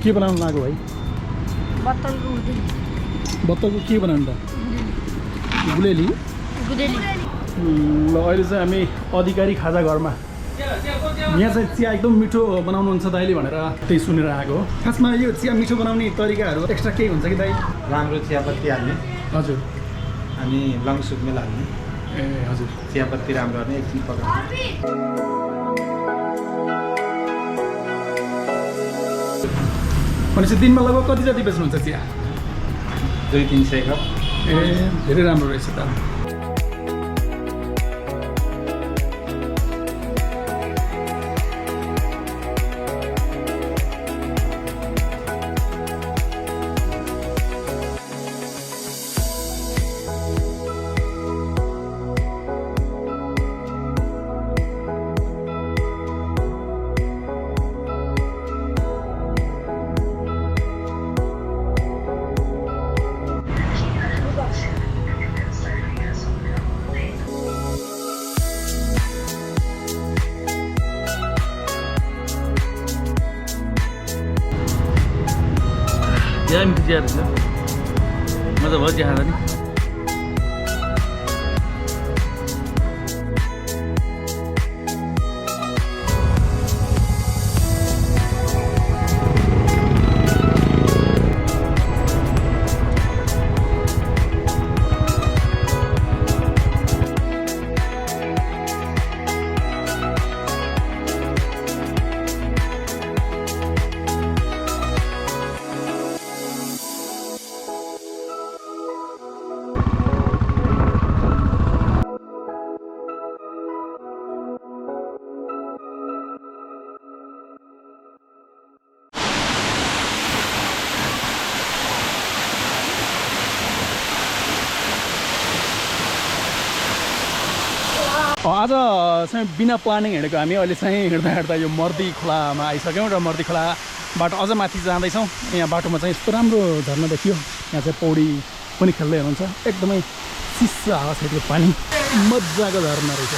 के बनाउनु लाग्यो भाइ? बत्तलको के बनाउनु त? गुलेली। ल अहिले चाहिँ हामी अधिकारी खाजा घरमा। यहाँ चाहिँ चिया एकदम मिठो बनाउनुहुन्छ दाइले भनेर त्यही सुनेर आएको। खासमा यो चिया मिठो बनाउने तरिकाहरू एक्स्ट्रा केही हुन्छ कि दाइ? राम्रो चियापत्ती हाल्ने। हजुर। अनि लङ सुकमेल हाल्ने। ए हजुर। चियापत्ती राम्रो हाल्ने, एकछिन पकाउने। भनेपछि दिनमा लगभग कति जति बेच्नुहुन्छ चिया? 200-300 कप। ए धेरै राम्रो रहेछ त। ज्यादा मिठो चिया रहेछ, मजा भयो चिया खाँदा नि। आज चाहिँ बिना प्लानिङ हिँडेको हामी। अहिले चाहिँ हिँड्दा हिँड्दा यो मर्दी खोलामा आइसक्यौँ र मर्दी खोलाबाट अझ माथि जाँदैछौँ। यहाँ बाटोमा चाहिँ यस्तो राम्रो झर्ना देखियो। यहाँ चाहिँ पौडी पनि खेल्दै हुनुहुन्छ। एकदमै चिसो हावा छ, त्यो पानी मजाको झर्ना रहेछ।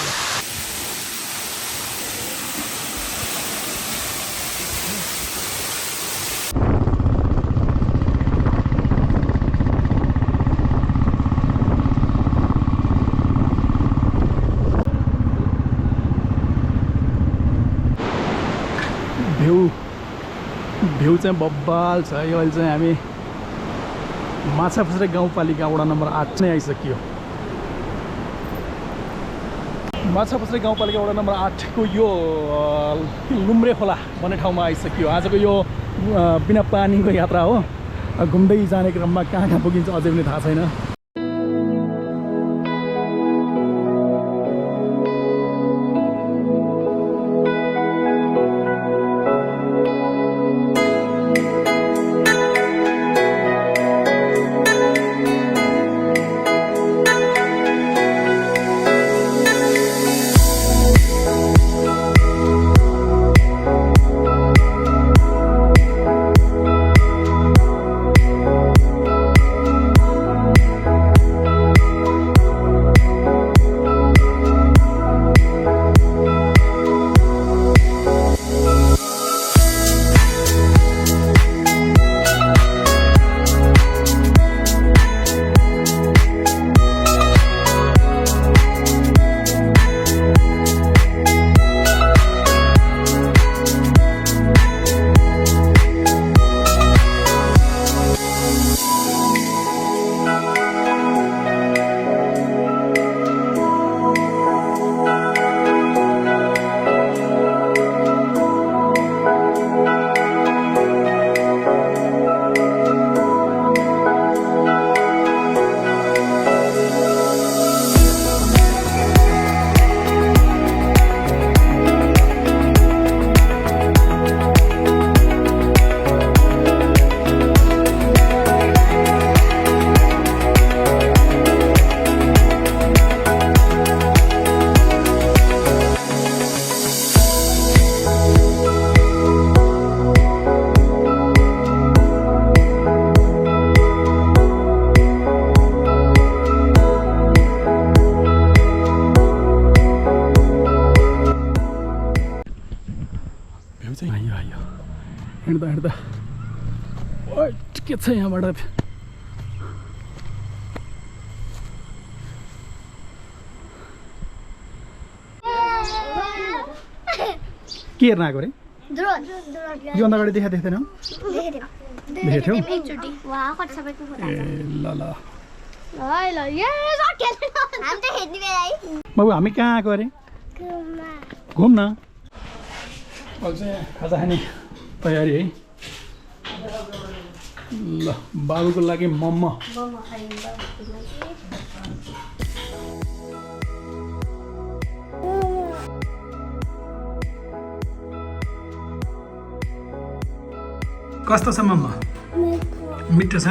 भ्यू चाहिँ बब्बाल छ। यो अहिले चाहिँ हामी माछापुछ्रे गाउँपालिका वडा नम्बर 8 नै आइसक्यो। माछापुछ्रे गाउँपालिका वडा नम्बर 8 को यो लुम्रे खोला भन्ने ठाउँमा आइसक्यो। आजको यो बिना प्लानिङको यात्रा हो। घुम्दै जाने क्रममा कहाँ कहाँ पुगिन्छ अझै पनि थाहा छैन। हिँड्दा हिँड्दा के छ यहाँबाट के हेर्न आएको रे योभन्दा अगाडि देखेको थिएन देखेको थियौ ए ल ल बाबु हामी कहाँ आएको अरे घुम्न अब चाहिँ खाजा खाने तयारी है ल बाबुको लागि मोमो कस्तो छ मोमो मिठो छ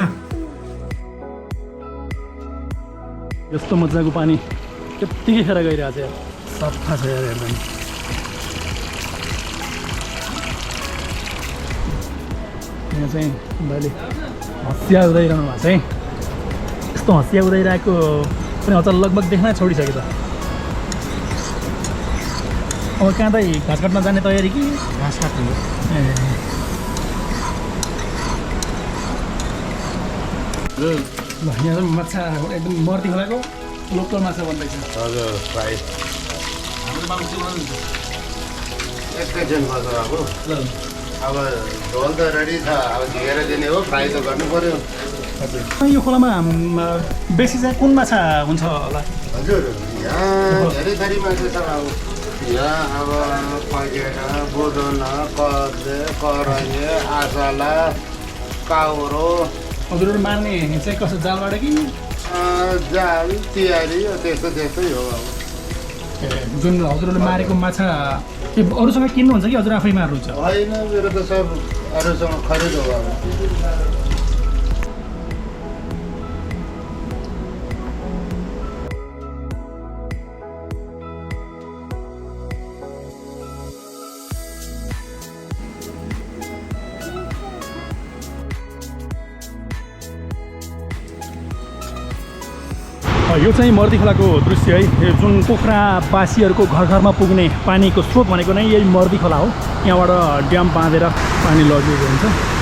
यस्तो मजाको पानी त्यत्तिकै खेर गइरहेको छ यार सफा छ यार एकदम यहाँ चाहिँ भाइले हँसिया उदाइरहनु भएको छ है यस्तो हँसिया उदाइरहेको पनि अचल लगभग देख्न छोडिसक्यो त अब कहाँ त घाँस काट्न जाने तयारी कि घाँस काट्नु ए ल यहाँ चाहिँ माछा एकदम मर्दी खोलाको लोकल माछा बन्दैछ हजुर फ्राई एकैछिन बस्नु अब अब झोल त रेडी छ अब झिकेर दिने हो फ्राई त गर्नु पर्यो हजुर यो खोलामा बेसी चाहिँ कुन माछा हुन्छ होला हजुर यहाँ धेरै थरी मान्छे छ अब यहाँ अब पगेटा बोदना कर्जे कराइए आसला काउरो हजुरहरू मार्ने चाहिँ कसो जालबाट कि जाल तिहारी त्यस्तो त्यस्तै हो अब जुन हजुरहरूले मारेको माछा के अरूसँग किन्नुहुन्छ कि हजुर आफै मार्नुहुन्छ होइन मेरो त सब अरूसँग खरिद हो अब यो चाहिँ मर्दीखोलाको दृश्य है यो जुन पोखरावासीहरूको घर घरमा पुग्ने पानीको स्रोत भनेको नै यही मर्दीखोला हो यहाँबाट ड्याम बाँधेर पानी लगिएको हुन्छ